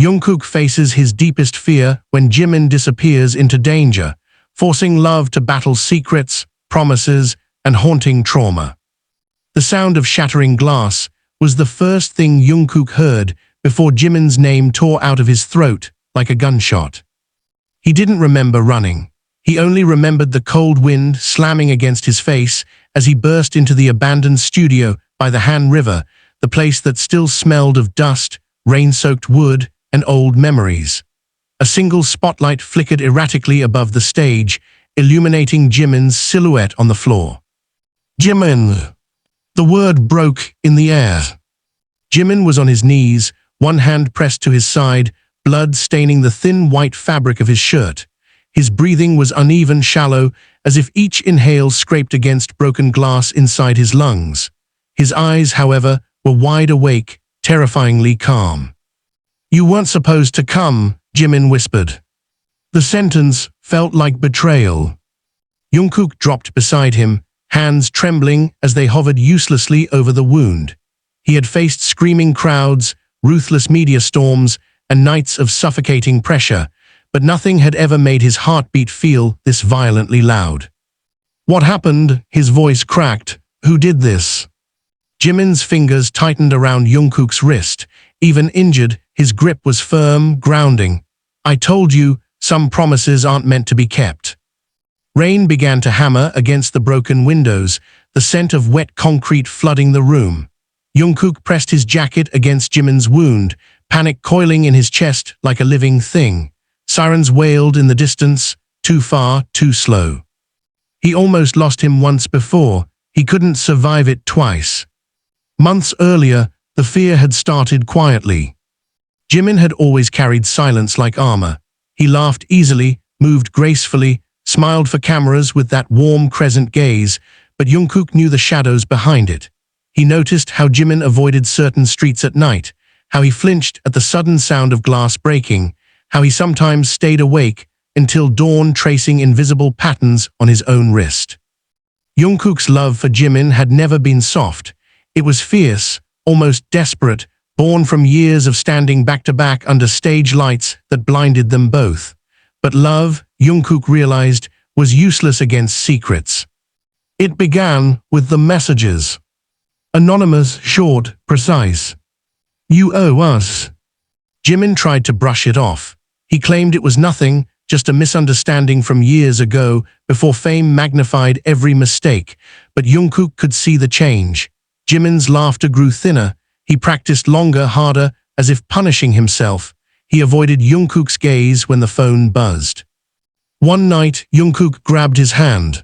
Jungkook faces his deepest fear when Jimin disappears into danger, forcing love to battle secrets, promises, and haunting trauma. The sound of shattering glass was the first thing Jungkook heard before Jimin's name tore out of his throat like a gunshot. He didn't remember running. He only remembered the cold wind slamming against his face as he burst into the abandoned studio by the Han River, the place that still smelled of dust, rain-soaked wood, and old memories. A single spotlight flickered erratically above the stage, illuminating Jimin's silhouette on the floor. "Jimin!" The word broke in the air. Jimin was on his knees, one hand pressed to his side, blood staining the thin white fabric of his shirt. His breathing was uneven, shallow, as if each inhale scraped against broken glass inside his lungs. His eyes, however, were wide awake, terrifyingly calm. "You weren't supposed to come," Jimin whispered. The sentence felt like betrayal. Jungkook dropped beside him, hands trembling as they hovered uselessly over the wound. He had faced screaming crowds, ruthless media storms, and nights of suffocating pressure, but nothing had ever made his heartbeat feel this violently loud. "What happened?" His voice cracked. "Who did this?" Jimin's fingers tightened around Jungkook's wrist. Even injured, his grip was firm, grounding. "I told you, some promises aren't meant to be kept." Rain began to hammer against the broken windows, the scent of wet concrete flooding the room. Jungkook pressed his jacket against Jimin's wound, panic coiling in his chest like a living thing. Sirens wailed in the distance, too far, too slow. He almost lost him once before. He couldn't survive it twice. Months earlier, the fear had started quietly. Jimin had always carried silence like armor. He laughed easily, moved gracefully, smiled for cameras with that warm crescent gaze, but Jungkook knew the shadows behind it. He noticed how Jimin avoided certain streets at night, how he flinched at the sudden sound of glass breaking, how he sometimes stayed awake until dawn, tracing invisible patterns on his own wrist. Jungkook's love for Jimin had never been soft. It was fierce, almost desperate, born from years of standing back-to-back under stage lights that blinded them both. But love, Jungkook realized, was useless against secrets. It began with the messages. Anonymous, short, precise. "You owe us." Jimin tried to brush it off. He claimed it was nothing, just a misunderstanding from years ago, before fame magnified every mistake. But Jungkook could see the change. Jimin's laughter grew thinner. He practiced longer, harder, as if punishing himself. He avoided Jungkook's gaze when the phone buzzed. One night, Jungkook grabbed his hand.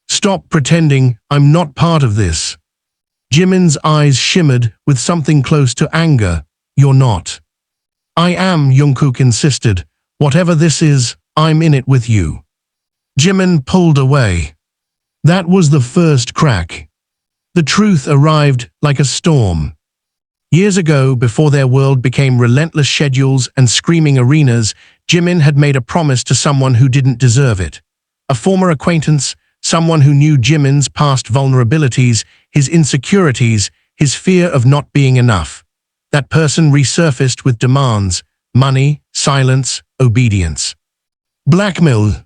"Stop pretending, I'm not part of this." Jimin's eyes shimmered with something close to anger. "You're not." "I am," Jungkook insisted. "Whatever this is, I'm in it with you." Jimin pulled away. That was the first crack. The truth arrived like a storm. Years ago, before their world became relentless schedules and screaming arenas, Jimin had made a promise to someone who didn't deserve it. A former acquaintance, someone who knew Jimin's past vulnerabilities, his insecurities, his fear of not being enough. That person resurfaced with demands: money, silence, obedience. Blackmail.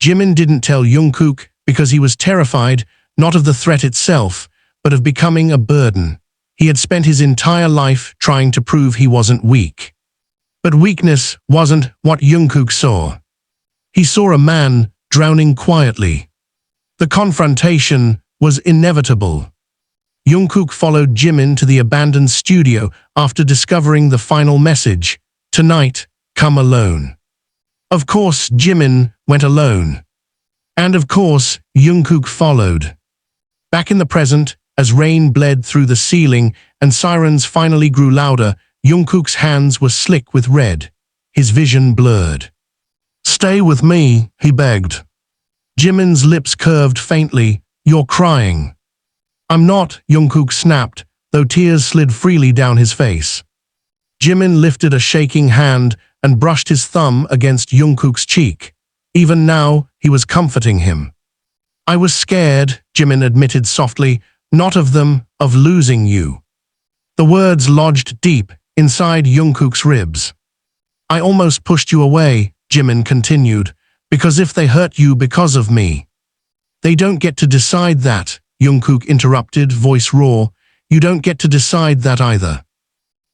Jimin didn't tell Jungkook because he was terrified, not of the threat itself, but of becoming a burden. He had spent his entire life trying to prove he wasn't weak. But weakness wasn't what Jungkook saw. He saw a man drowning quietly. The confrontation was inevitable. Jungkook followed Jimin to the abandoned studio after discovering the final message: "Tonight, come alone." Of course, Jimin went alone. And of course, Jungkook followed. Back in the present, as rain bled through the ceiling and sirens finally grew louder, Jungkook's hands were slick with red. His vision blurred. "Stay with me," he begged. Jimin's lips curved faintly. "You're crying." "I'm not," Jungkook snapped, though tears slid freely down his face. Jimin lifted a shaking hand and brushed his thumb against Jungkook's cheek. Even now, he was comforting him. "I was scared," Jimin admitted softly, "not of them, of losing you." The words lodged deep inside Jungkook's ribs. I almost pushed you away, Jimin continued, because if they hurt you because of me. They don't get to decide that, Jungkook interrupted, voice raw. You don't get to decide that either.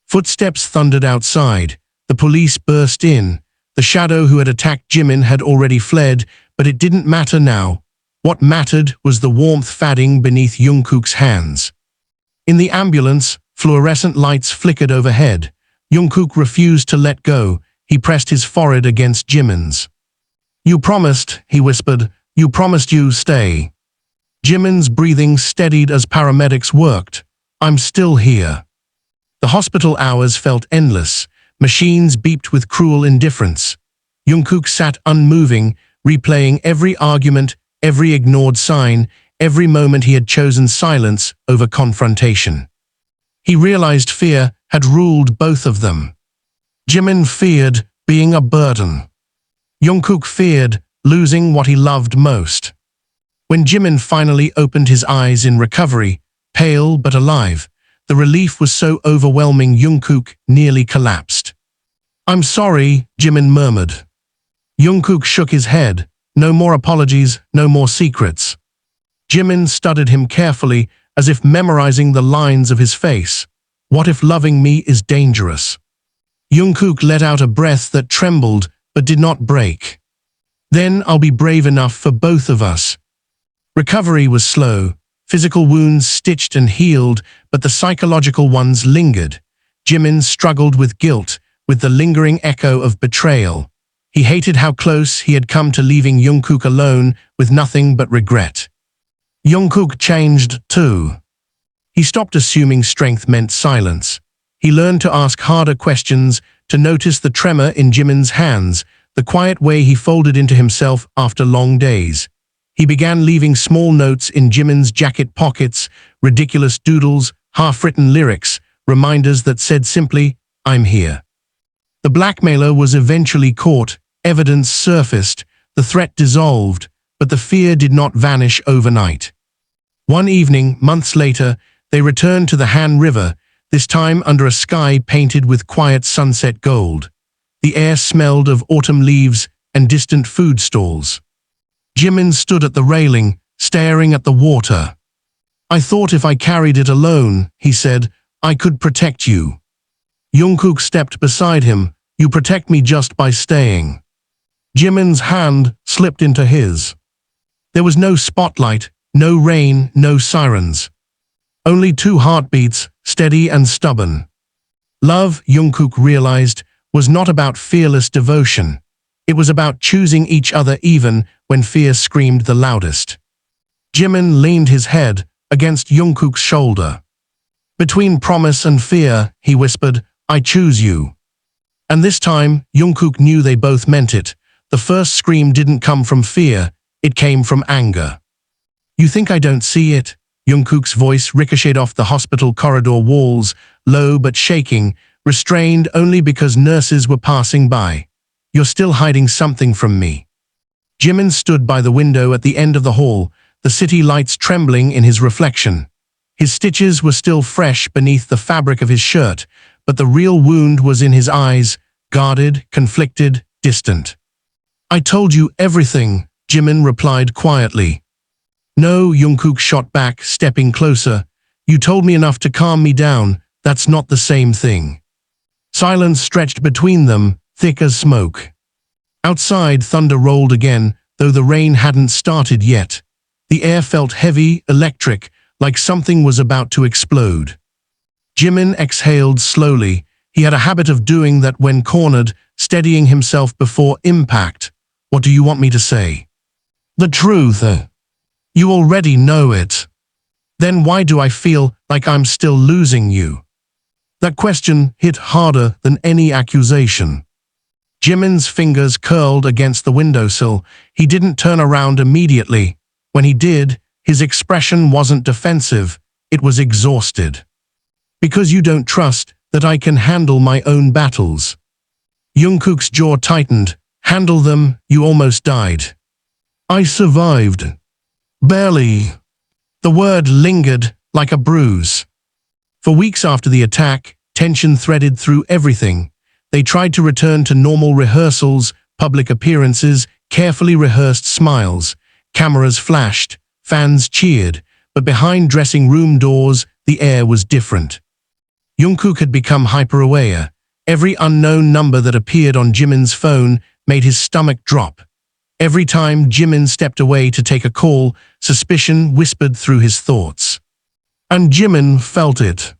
Footsteps thundered outside. The police burst in. The shadow who had attacked Jimin had already fled, but it didn't matter now. What mattered was the warmth fading beneath Jungkook's hands. In the ambulance, fluorescent lights flickered overhead. Jungkook refused to let go. He pressed his forehead against Jimin's. You promised, he whispered. You promised you stay. Jimin's breathing steadied as paramedics worked. I'm still here. The hospital hours felt endless. Machines beeped with cruel indifference. Jungkook sat unmoving, replaying every argument, every ignored sign, every moment he had chosen silence over confrontation. He realized fear had ruled both of them. Jimin feared being a burden. Jungkook feared losing what he loved most. When Jimin finally opened his eyes in recovery, pale but alive, the relief was so overwhelming Jungkook nearly collapsed. I'm sorry, Jimin murmured. Jungkook shook his head. No more apologies, no more secrets. Jimin studied him carefully, as if memorizing the lines of his face. What if loving me is dangerous? Jungkook let out a breath that trembled but did not break. Then I'll be brave enough for both of us. Recovery was slow. Physical wounds stitched and healed, but the psychological ones lingered. Jimin struggled with guilt, with the lingering echo of betrayal. He hated how close he had come to leaving Jungkook alone with nothing but regret. Jungkook changed too. He stopped assuming strength meant silence. He learned to ask harder questions, to notice the tremor in Jimin's hands, the quiet way he folded into himself after long days. He began leaving small notes in Jimin's jacket pockets, ridiculous doodles, half-written lyrics, reminders that said simply, I'm here. The blackmailer was eventually caught, evidence surfaced, the threat dissolved, but the fear did not vanish overnight. One evening, months later, they returned to the Han River, this time under a sky painted with quiet sunset gold. The air smelled of autumn leaves and distant food stalls. Jimin stood at the railing, staring at the water. I thought if I carried it alone, he said, I could protect you. Jungkook stepped beside him. You protect me just by staying. Jimin's hand slipped into his. There was no spotlight, no rain, no sirens. Only two heartbeats, steady and stubborn. Love, Jungkook realized, was not about fearless devotion. It was about choosing each other even when fear screamed the loudest. Jimin leaned his head against Jungkook's shoulder. Between promise and fear, he whispered, I choose you. And this time, Jungkook knew they both meant it. The first scream didn't come from fear, it came from anger. You think I don't see it? Jungkook's voice ricocheted off the hospital corridor walls, low but shaking, restrained only because nurses were passing by. You're still hiding something from me. Jimin stood by the window at the end of the hall, the city lights trembling in his reflection. His stitches were still fresh beneath the fabric of his shirt, but the real wound was in his eyes, guarded, conflicted, distant. I told you everything, Jimin replied quietly. No, Jungkook shot back, stepping closer. You told me enough to calm me down. That's not the same thing. Silence stretched between them, thick as smoke. Outside, thunder rolled again, though the rain hadn't started yet. The air felt heavy, electric, like something was about to explode. Jimin exhaled slowly. He had a habit of doing that when cornered, steadying himself before impact. What do you want me to say? The truth. You already know it. Then why do I feel like I'm still losing you? That question hit harder than any accusation. Jimin's fingers curled against the windowsill. He didn't turn around immediately. When he did, his expression wasn't defensive, it was exhausted. Because you don't trust that I can handle my own battles. Jungkook's jaw tightened. Handle them, you almost died. I survived. Barely. The word lingered like a bruise. For weeks after the attack, tension threaded through everything. They tried to return to normal rehearsals, public appearances, carefully rehearsed smiles. Cameras flashed, fans cheered, but behind dressing room doors, the air was different. Jungkook had become hyper-aware. Every unknown number that appeared on Jimin's phone made his stomach drop. Every time Jimin stepped away to take a call, suspicion whispered through his thoughts. And Jimin felt it.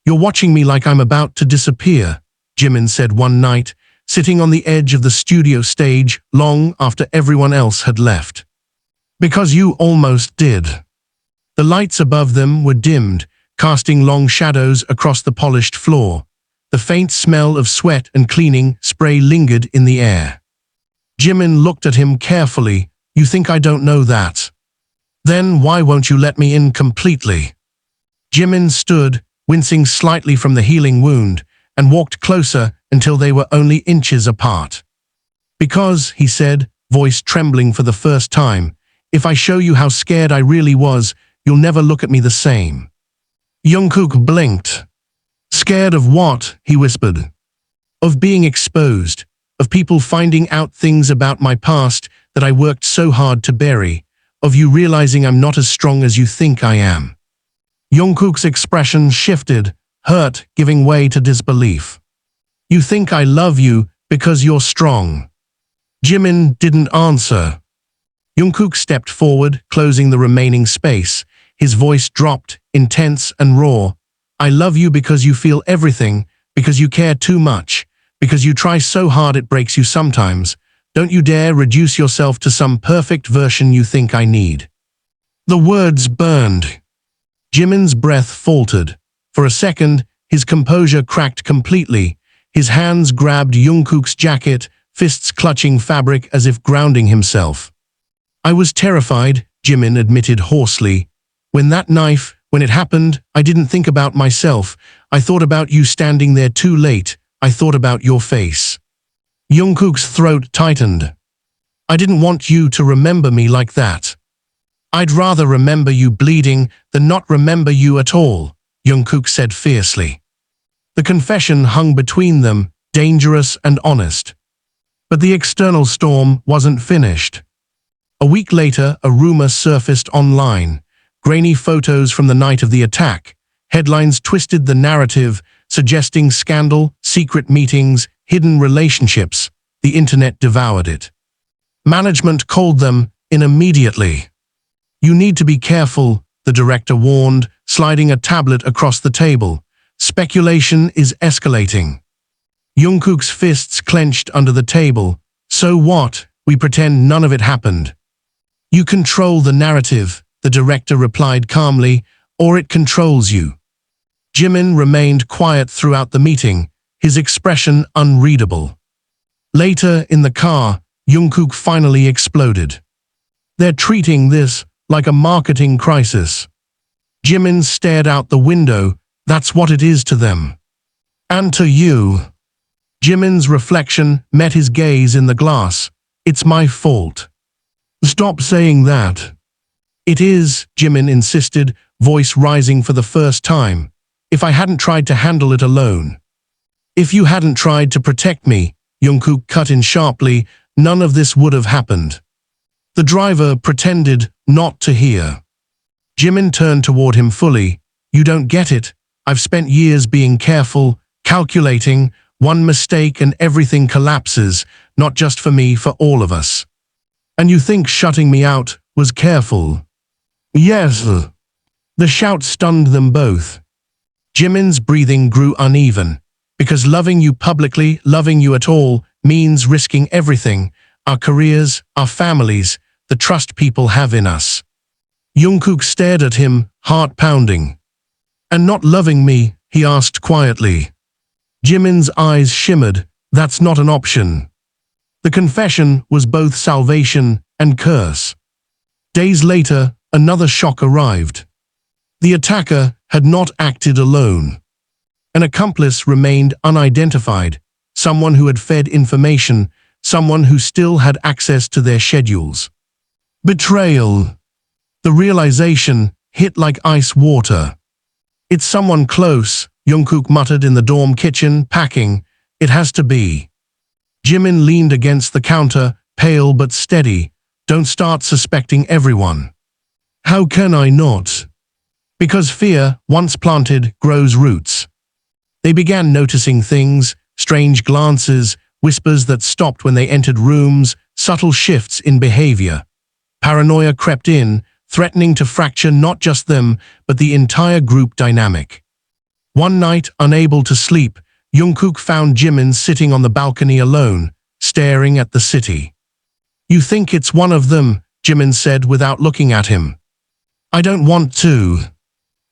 "You're watching me like I'm about to disappear," Jimin said one night, sitting on the edge of the studio stage long after everyone else had left. "Because you almost did." The lights above them were dimmed, casting long shadows across the polished floor. The faint smell of sweat and cleaning spray lingered in the air. Jimin looked at him carefully. "You think I don't know that? Then why won't you let me in completely?" Jimin stood, wincing slightly from the healing wound, and walked closer until they were only inches apart. "Because," he said, voice trembling for the first time, "if I show you how scared I really was, you'll never look at me the same." Jungkook blinked. "Scared of what?" he whispered. "Of being exposed, of people finding out things about my past that I worked so hard to bury, of you realizing I'm not as strong as you think I am." Jungkook's expression shifted, hurt giving way to disbelief. "You think I love you because you're strong?" Jimin didn't answer. Jungkook stepped forward, closing the remaining space. His voice dropped, intense and raw. "I love you because you feel everything, because you care too much, because you try so hard it breaks you sometimes. Don't you dare reduce yourself to some perfect version you think I need." The words burned. Jimin's breath faltered. For a second, his composure cracked completely. His hands grabbed Jungkook's jacket, fists clutching fabric as if grounding himself. "I was terrified," Jimin admitted hoarsely. When it happened, I didn't think about myself. I thought about you standing there too late. I thought about your face." Jungkook's throat tightened. "I didn't want you to remember me like that. I'd rather remember you bleeding than not remember you at all," Jungkook said fiercely. The confession hung between them, dangerous and honest. But the external storm wasn't finished. A week later, a rumor surfaced online. Grainy photos from the night of the attack. Headlines twisted the narrative, suggesting scandal, secret meetings, hidden relationships. The internet devoured it. Management called them in immediately. "You need to be careful," the director warned, sliding a tablet across the table. "Speculation is escalating." Jungkook's fists clenched under the table. "So what? We pretend none of it happened." "You control the narrative," the director replied calmly, "or it controls you." Jimin remained quiet throughout the meeting, his expression unreadable. Later, in the car, Jungkook finally exploded. "They're treating this like a marketing crisis." Jimin stared out the window. "That's what it is to them. And to you." Jimin's reflection met his gaze in the glass. "It's my fault." "Stop saying that." "It is," Jimin insisted, voice rising for the first time. "If I hadn't tried to handle it alone." "If you hadn't tried to protect me," Jungkook cut in sharply, "none of this would have happened." The driver pretended not to hear. Jimin turned toward him fully. "You don't get it. I've spent years being careful, calculating. One mistake and everything collapses, not just for me, for all of us. And you think shutting me out was careful?" "Yes." The shout stunned them both. Jimin's breathing grew uneven. "Because loving you publicly, loving you at all, means risking everything, our careers, our families, the trust people have in us." Jungkook stared at him, heart pounding. "And not loving me?" he asked quietly. Jimin's eyes shimmered. "That's not an option." The confession was both salvation and curse. Days later, another shock arrived. The attacker had not acted alone. An accomplice remained unidentified, someone who had fed information, someone who still had access to their schedules. Betrayal. The realization hit like ice water. "It's someone close," Jungkook muttered in the dorm kitchen, packing. It has to be. Jimin leaned against the counter, pale but steady. Don't start suspecting everyone. How can I not? Because fear, once planted, grows roots. They began noticing things, strange glances, whispers that stopped when they entered rooms, subtle shifts in behavior. Paranoia crept in, threatening to fracture not just them, but the entire group dynamic. One night, unable to sleep, Jungkook found Jimin sitting on the balcony alone, staring at the city. You think it's one of them, Jimin said without looking at him. I don't want to.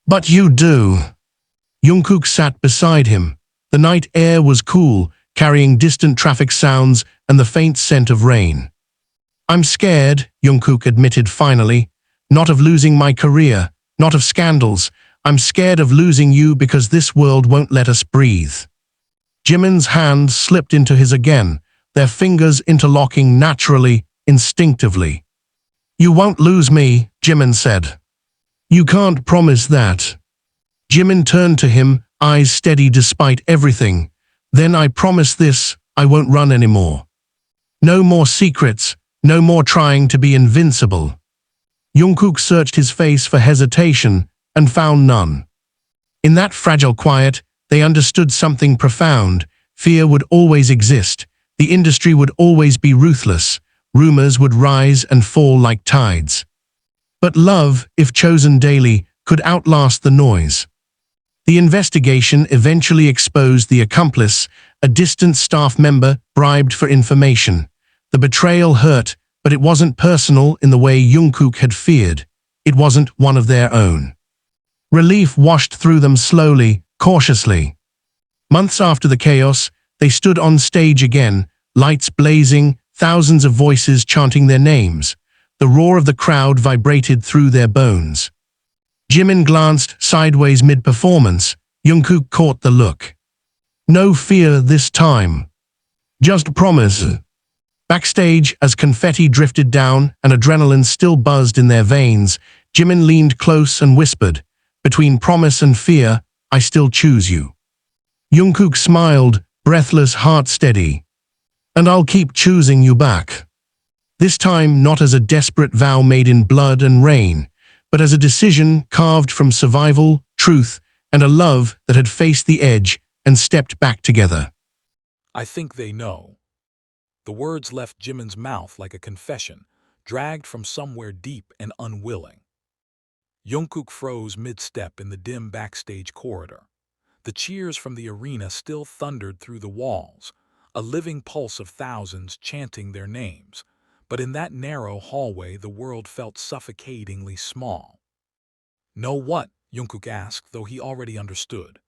But you do. Jungkook sat beside him. The night air was cool, carrying distant traffic sounds and the faint scent of rain. I'm scared, Jungkook admitted finally. Not of losing my career, not of scandals. I'm scared of losing you because this world won't let us breathe. Jimin's hand slipped into his again, their fingers interlocking naturally, instinctively. You won't lose me, Jimin said. You can't promise that. Jimin turned to him, eyes steady despite everything. Then I promise this, I won't run anymore. No more secrets, no more trying to be invincible. Jungkook searched his face for hesitation and found none. In that fragile quiet, they understood something profound. Fear would always exist. The industry would always be ruthless. Rumors would rise and fall like tides. But love, if chosen daily, could outlast the noise. The investigation eventually exposed the accomplice, a distant staff member bribed for information. The betrayal hurt, but it wasn't personal in the way Jungkook had feared. It wasn't one of their own. Relief washed through them slowly, cautiously. Months after the chaos, they stood on stage again, lights blazing, thousands of voices chanting their names. The roar of the crowd vibrated through their bones. Jimin glanced sideways mid-performance. Jungkook caught the look. No fear this time. Just promise. Backstage, as confetti drifted down and adrenaline still buzzed in their veins, Jimin leaned close and whispered, "Between promise and fear, I still choose you." Jungkook smiled, breathless, heart steady. "And I'll keep choosing you back." This time not as a desperate vow made in blood and rain, but as a decision carved from survival, truth, and a love that had faced the edge and stepped back together. I think they know. The words left Jimin's mouth like a confession, dragged from somewhere deep and unwilling. Jungkook froze mid-step in the dim backstage corridor. The cheers from the arena still thundered through the walls, a living pulse of thousands chanting their names. But in that narrow hallway, the world felt suffocatingly small. "Know what?" Jungkook asked, though he already understood.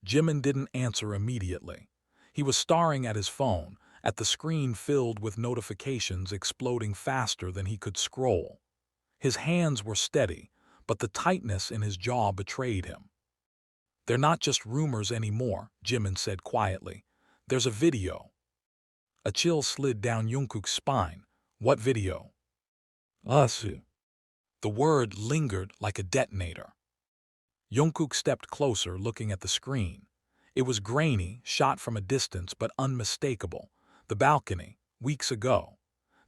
Jimin didn't answer immediately. He was staring at his phone, at the screen filled with notifications exploding faster than he could scroll. His hands were steady, but the tightness in his jaw betrayed him. "They're not just rumors anymore," Jimin said quietly. "There's a video." A chill slid down Jungkook's spine. "What video?" "Us." The word lingered like a detonator. Jungkook stepped closer, looking at the screen. It was grainy, shot from a distance, but unmistakable. The balcony, weeks ago.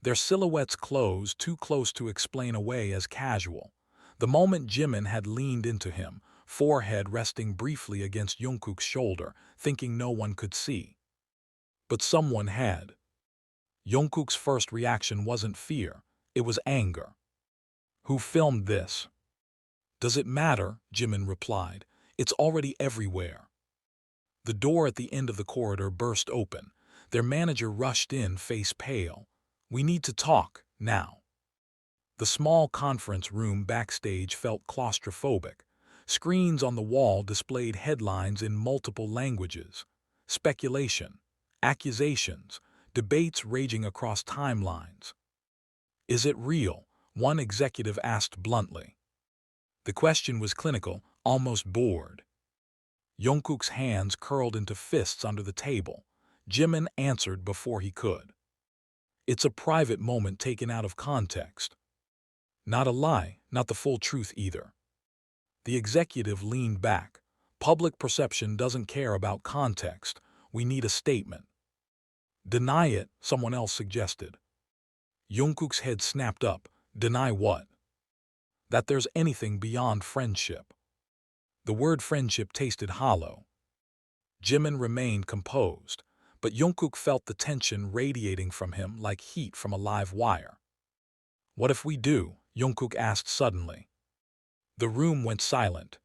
Their silhouettes closed, too close to explain away as casual. The moment Jimin had leaned into him, forehead resting briefly against Jungkook's shoulder, thinking no one could see. But someone had. Jungkook's first reaction wasn't fear, it was anger. "Who filmed this?" "Does it matter?" Jimin replied. "It's already everywhere." The door at the end of the corridor burst open. Their manager rushed in, face pale. "We need to talk, now." The small conference room backstage felt claustrophobic. Screens on the wall displayed headlines in multiple languages. Speculation, accusations, debates raging across timelines. "Is it real?" one executive asked bluntly. The question was clinical, almost bored. Jungkook's hands curled into fists under the table. Jimin answered before he could. "It's a private moment taken out of context." Not a lie, not the full truth either. The executive leaned back. Public perception doesn't care about context. We need a statement. Deny it, someone else suggested. Jungkook's head snapped up. Deny what? That there's anything beyond friendship. The word friendship tasted hollow. Jimin remained composed, but Jungkook felt the tension radiating from him like heat from a live wire. What if we do? Jungkook asked suddenly. The room went silent.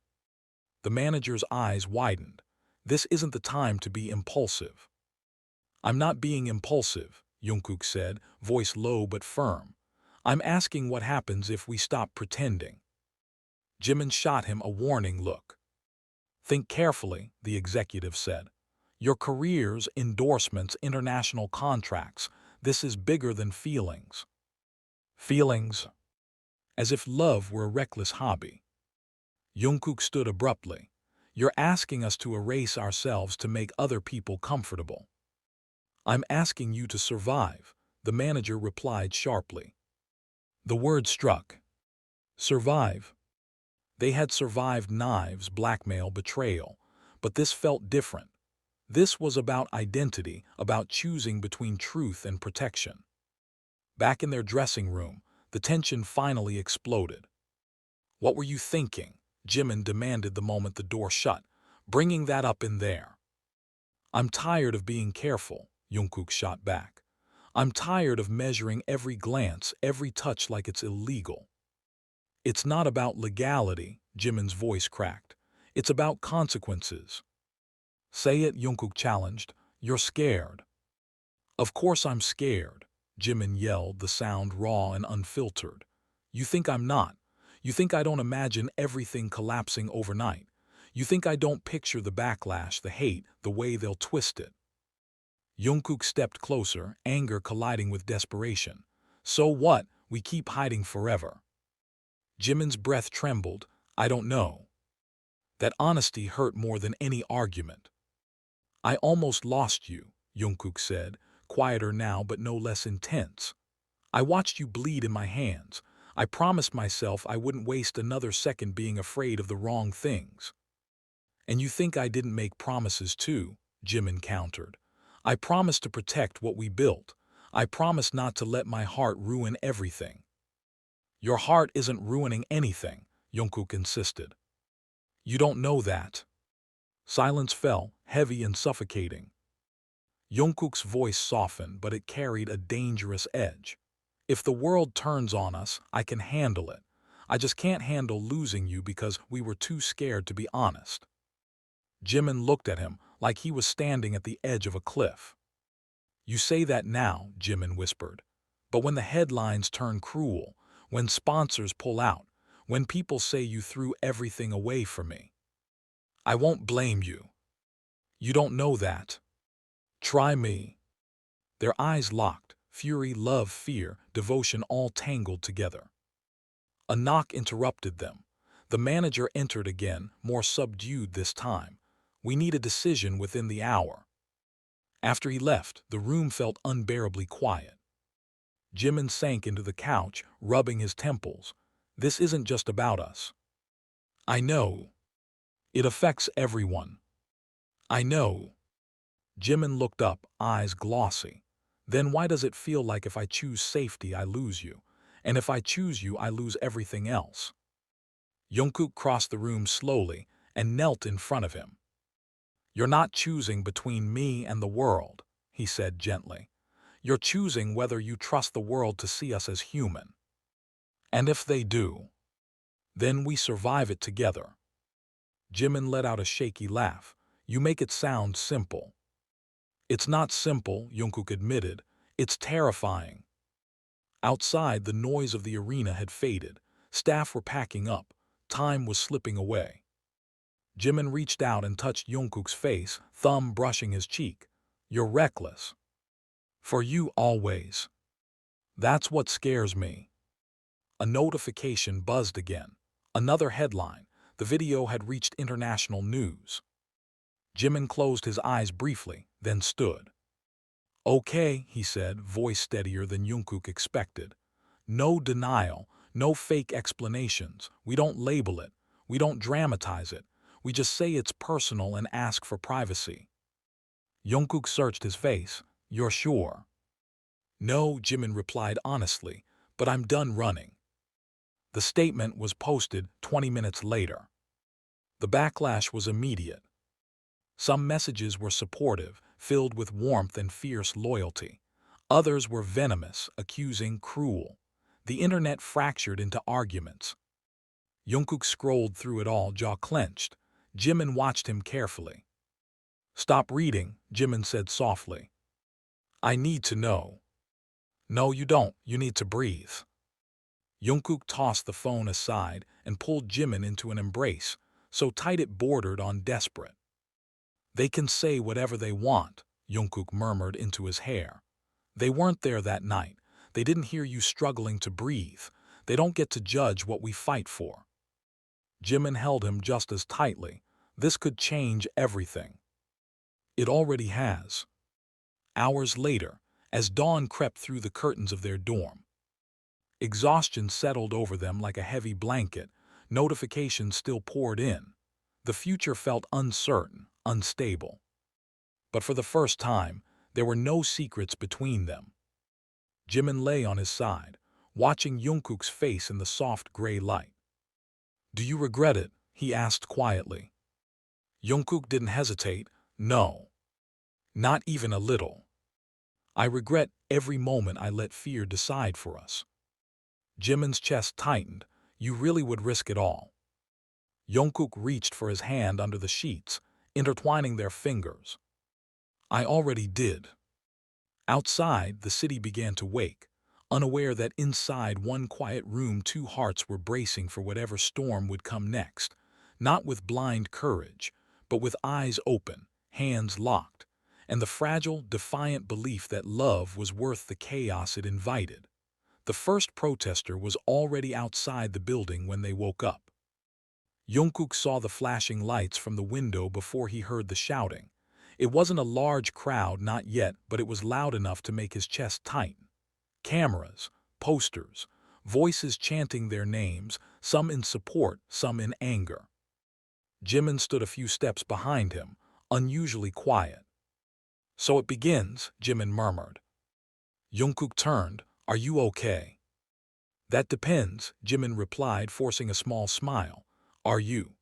The manager's eyes widened. This isn't the time to be impulsive. I'm not being impulsive, Jungkook said, voice low but firm. I'm asking what happens if we stop pretending. Jimin shot him a warning look. Think carefully, the executive said. Your careers, endorsements, international contracts, this is bigger than feelings. Feelings? As if love were a reckless hobby. Jungkook stood abruptly. You're asking us to erase ourselves to make other people comfortable. I'm asking you to survive, the manager replied sharply. The word struck. Survive. They had survived knives, blackmail, betrayal, but this felt different. This was about identity, about choosing between truth and protection. Back in their dressing room, the tension finally exploded. What were you thinking? Jimin demanded the moment the door shut, bringing that up in there. I'm tired of being careful, Jungkook shot back. I'm tired of measuring every glance, every touch like it's illegal. It's not about legality, Jimin's voice cracked. It's about consequences. Say it, Jungkook challenged. You're scared. Of course I'm scared, Jimin yelled, the sound raw and unfiltered. You think I'm not. You think I don't imagine everything collapsing overnight. You think I don't picture the backlash, the hate, the way they'll twist it. Jungkook stepped closer, anger colliding with desperation. So what? We keep hiding forever. Jimin's breath trembled. I don't know. That honesty hurt more than any argument. I almost lost you, Jungkook said, quieter now but no less intense. I watched you bleed in my hands. I promised myself I wouldn't waste another second being afraid of the wrong things. And you think I didn't make promises too, Jimin countered. I promised to protect what we built. I promised not to let my heart ruin everything. Your heart isn't ruining anything, Jungkook insisted. You don't know that. Silence fell, heavy and suffocating. Jungkook's voice softened, but it carried a dangerous edge. If the world turns on us, I can handle it. I just can't handle losing you because we were too scared to be honest. Jimin looked at him like he was standing at the edge of a cliff. You say that now, Jimin whispered. But when the headlines turn cruel, when sponsors pull out, when people say you threw everything away for me, I won't blame you. You don't know that. Try me. Their eyes locked, fury, love, fear, devotion all tangled together. A knock interrupted them. The manager entered again, more subdued this time. We need a decision within the hour. After he left, the room felt unbearably quiet. Jimin sank into the couch, rubbing his temples. This isn't just about us. I know. It affects everyone. I know. Jimin looked up, eyes glossy. Then why does it feel like if I choose safety, I lose you? And if I choose you, I lose everything else? Jungkook crossed the room slowly and knelt in front of him. You're not choosing between me and the world, he said gently. You're choosing whether you trust the world to see us as human. And if they do, then we survive it together. Jimin let out a shaky laugh. You make it sound simple. It's not simple, Jungkook admitted. It's terrifying. Outside, the noise of the arena had faded. Staff were packing up. Time was slipping away. Jimin reached out and touched Jungkook's face, thumb brushing his cheek. You're reckless. For you always. That's what scares me. A notification buzzed again. Another headline. The video had reached international news. Jimin closed his eyes briefly, then stood. Okay, he said, voice steadier than Jungkook expected. No denial, no fake explanations. We don't label it. We don't dramatize it. We just say it's personal and ask for privacy. Jungkook searched his face. You're sure? No, Jimin replied honestly, but I'm done running. The statement was posted 20 minutes later. The backlash was immediate. Some messages were supportive, filled with warmth and fierce loyalty. Others were venomous, accusing cruel. The internet fractured into arguments. Jungkook scrolled through it all, jaw clenched. Jimin watched him carefully. Stop reading, Jimin said softly. I need to know. No, you don't. You need to breathe. Jungkook tossed the phone aside and pulled Jimin into an embrace, so tight it bordered on desperate. They can say whatever they want, Jungkook murmured into his hair. They weren't there that night. They didn't hear you struggling to breathe. They don't get to judge what we fight for. Jimin held him just as tightly. This could change everything. It already has. Hours later, as dawn crept through the curtains of their dorm, exhaustion settled over them like a heavy blanket. Notifications still poured in. The future felt uncertain, unstable. But for the first time, there were no secrets between them. Jimin lay on his side, watching Jungkook's face in the soft gray light. Do you regret it? He asked quietly. Jungkook didn't hesitate. No. Not even a little. I regret every moment I let fear decide for us. Jimin's chest tightened. You really would risk it all. Jungkook reached for his hand under the sheets, intertwining their fingers. I already did. Outside, the city began to wake, unaware that inside one quiet room 2 hearts were bracing for whatever storm would come next, not with blind courage, but with eyes open, hands locked, and the fragile, defiant belief that love was worth the chaos it invited. The first protester was already outside the building when they woke up. Jungkook saw the flashing lights from the window before he heard the shouting. It wasn't a large crowd, not yet, but it was loud enough to make his chest tighten. Cameras, posters, voices chanting their names, some in support, some in anger. Jimin stood a few steps behind him, unusually quiet. So it begins, Jimin murmured. Jungkook turned. Are you okay? That depends, Jimin replied, forcing a small smile. Are you?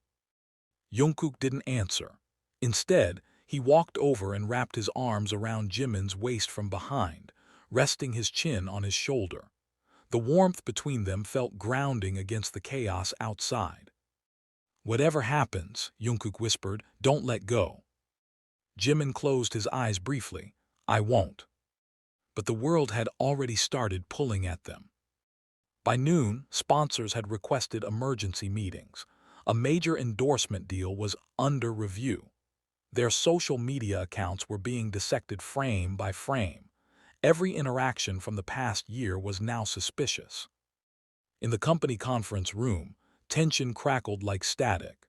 Jungkook didn't answer. Instead, he walked over and wrapped his arms around Jimin's waist from behind, resting his chin on his shoulder. The warmth between them felt grounding against the chaos outside. Whatever happens, Jungkook whispered, don't let go. Jimin closed his eyes briefly. I won't. But the world had already started pulling at them. By noon, sponsors had requested emergency meetings. A major endorsement deal was under review. Their social media accounts were being dissected frame by frame. Every interaction from the past year was now suspicious. In the company conference room, tension crackled like static.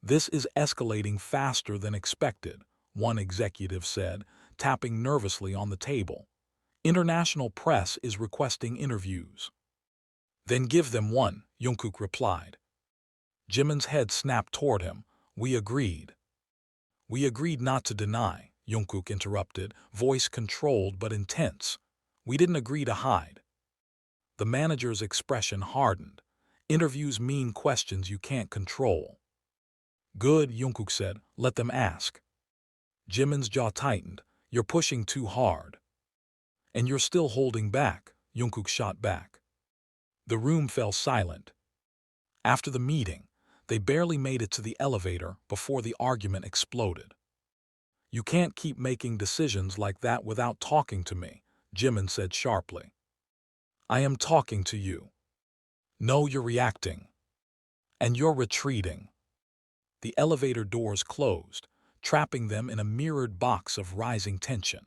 This is escalating faster than expected, one executive said, tapping nervously on the table. International press is requesting interviews. Then give them one, Jungkook replied. Jimin's head snapped toward him. We agreed. We agreed not to deny, Jungkook interrupted, voice controlled but intense. We didn't agree to hide. The manager's expression hardened. Interviews mean questions you can't control. Good, Jungkook said. Let them ask. Jimin's jaw tightened. You're pushing too hard. And you're still holding back, Jungkook shot back. The room fell silent. After the meeting, they barely made it to the elevator before the argument exploded. You can't keep making decisions like that without talking to me, Jimin said sharply. I am talking to you. No, you're reacting. And you're retreating. The elevator doors closed, trapping them in a mirrored box of rising tension.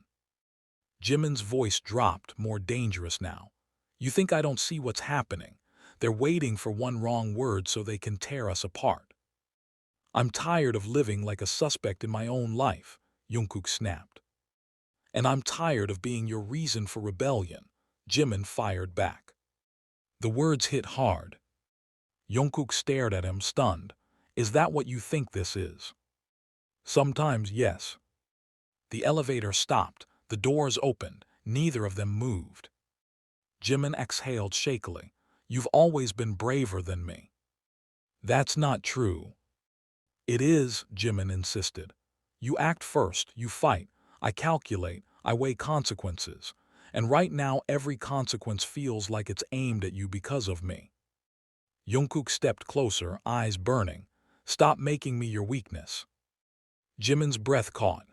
Jimin's voice dropped, more dangerous now. You think I don't see what's happening? They're waiting for one wrong word so they can tear us apart. I'm tired of living like a suspect in my own life, Jungkook snapped. And I'm tired of being your reason for rebellion, Jimin fired back. The words hit hard. Jungkook stared at him, stunned. Is that what you think this is? Sometimes, yes. The elevator stopped. The doors opened. Neither of them moved. Jimin exhaled shakily. You've always been braver than me. That's not true. It is, Jimin insisted. You act first, you fight. I calculate, I weigh consequences. And right now every consequence feels like it's aimed at you because of me. Jungkook stepped closer, eyes burning. Stop making me your weakness. Jimin's breath caught.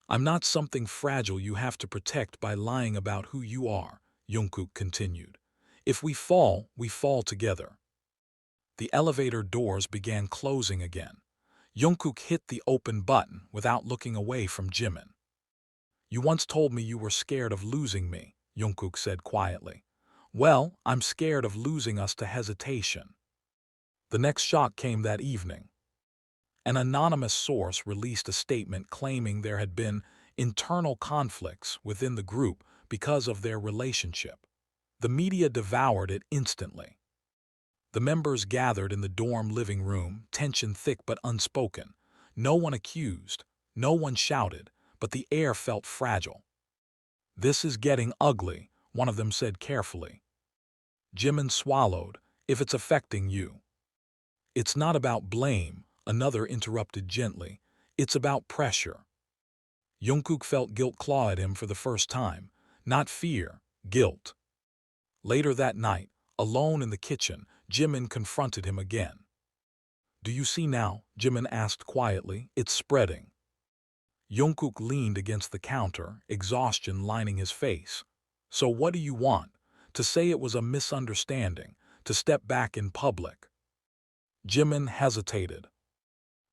I'm not something fragile you have to protect by lying about who you are, Jungkook continued. If we fall together. The elevator doors began closing again. Jungkook hit the open button without looking away from Jimin. You once told me you were scared of losing me, Jungkook said quietly. Well, I'm scared of losing us to hesitation. The next shock came that evening. An anonymous source released a statement claiming there had been internal conflicts within the group because of their relationship. The media devoured it instantly. The members gathered in the dorm living room, tension thick but unspoken. No one accused, no one shouted, but the air felt fragile. This is getting ugly, one of them said carefully. Jimin swallowed. If it's affecting you. It's not about blame, another interrupted gently. It's about pressure. Jungkook felt guilt claw at him for the first time. Not fear, guilt. Later that night, alone in the kitchen, Jimin confronted him again. Do you see now? Jimin asked quietly. It's spreading. Jungkook leaned against the counter, exhaustion lining his face. So what do you want? To say it was a misunderstanding, to step back in public. Jimin hesitated.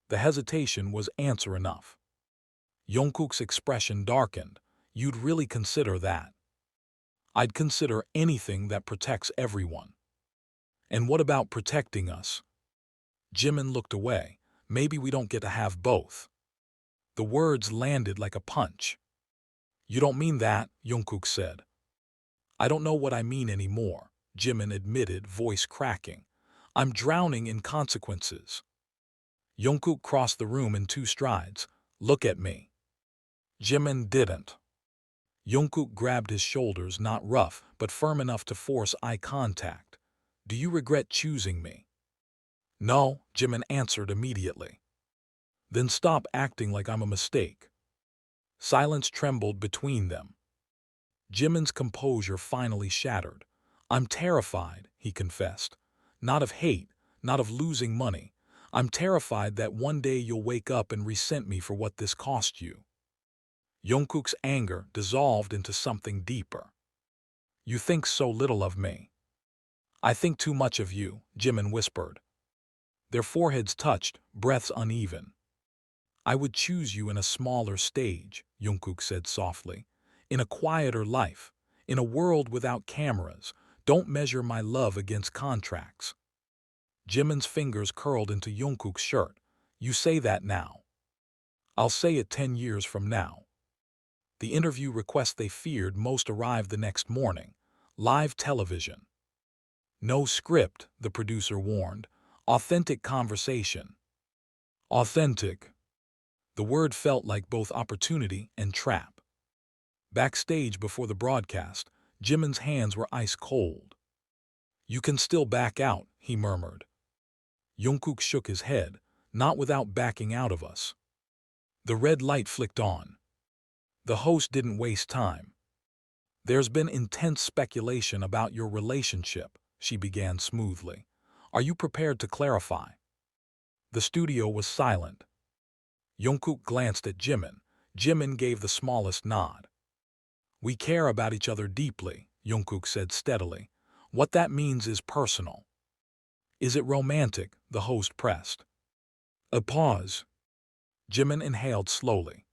The hesitation was answer enough. Jungkook's expression darkened. You'd really consider that? I'd consider anything that protects everyone. And what about protecting us? Jimin looked away. Maybe we don't get to have both. The words landed like a punch. You don't mean that, Jungkook said. I don't know what I mean anymore, Jimin admitted, voice cracking. I'm drowning in consequences. Jungkook crossed the room in 2 strides. Look at me. Jimin didn't. Jungkook grabbed his shoulders, not rough, but firm enough to force eye contact. Do you regret choosing me? No, Jimin answered immediately. Then stop acting like I'm a mistake. Silence trembled between them. Jimin's composure finally shattered. I'm terrified, he confessed. Not of hate, not of losing money. I'm terrified that one day you'll wake up and resent me for what this cost you. Jungkook's anger dissolved into something deeper. You think so little of me. I think too much of you, Jimin whispered. Their foreheads touched, breaths uneven. I would choose you in a smaller stage, Jungkook said softly. In a quieter life, in a world without cameras. Don't measure my love against contracts. Jimin's fingers curled into Jungkook's shirt. You say that now. I'll say it 10 years from now. The interview request they feared most arrived the next morning. Live television. No script, the producer warned. Authentic conversation. Authentic. The word felt like both opportunity and trap. Backstage before the broadcast, Jimin's hands were ice cold. You can still back out, he murmured. Jungkook shook his head, not without backing out of us. The red light flicked on. The host didn't waste time. There's been intense speculation about your relationship, she began smoothly. Are you prepared to clarify? The studio was silent. Jungkook glanced at Jimin. Jimin gave the smallest nod. We care about each other deeply, Jungkook said steadily. What that means is personal. Is it romantic? The host pressed. A pause. Jimin inhaled slowly.